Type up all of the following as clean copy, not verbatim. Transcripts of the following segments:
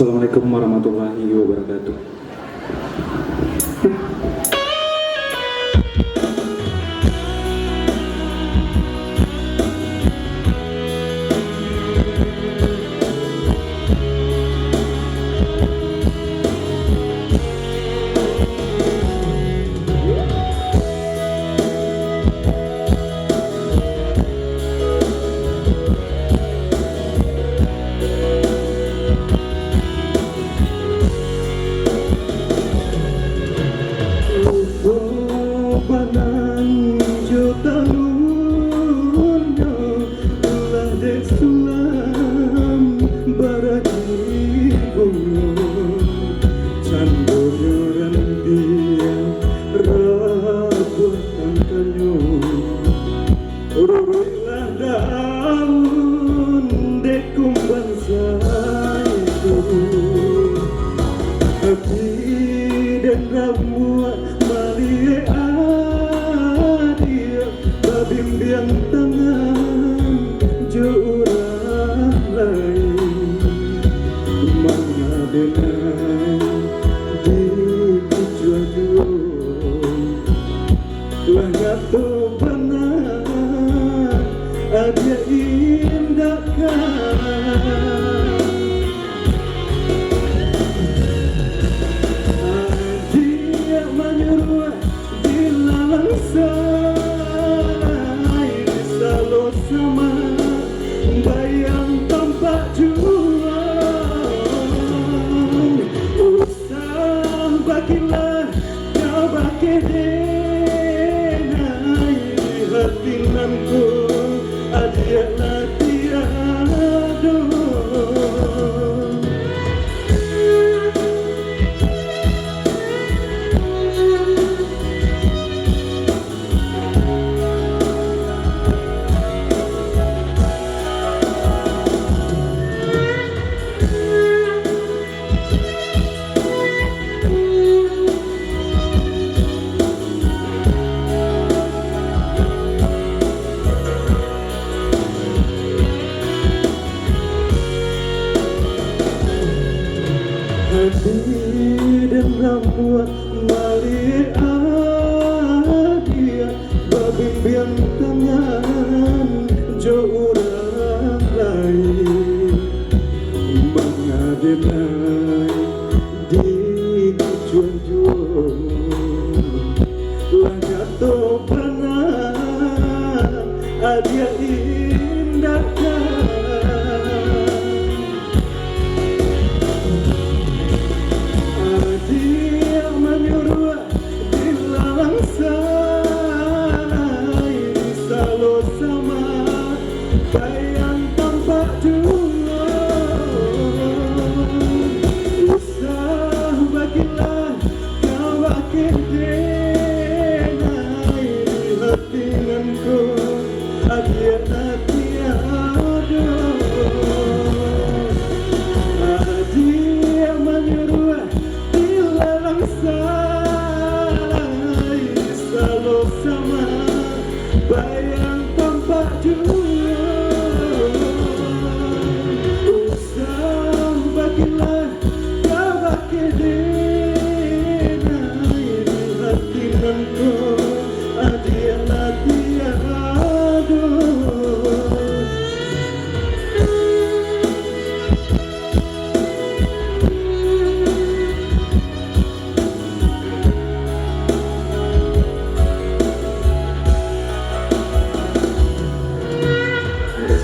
Assalamualaikum warahmatullahi wabarakatuh. Dia indahkan dia menyuruh di lalang say selalu sama bayang tampak juang usah bagilah kau bagi denai hati nanku adialah tiada. Dan rambut mali dia berbimbing tangan jorang lain mengadenai di jual lah jatuh pernah dia indahkan bayang tampak juang usah bagilah kau bagi denai hati nanku adialah tiada.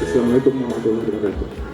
Assalamualaikum warahmatullahi wabarakatuh.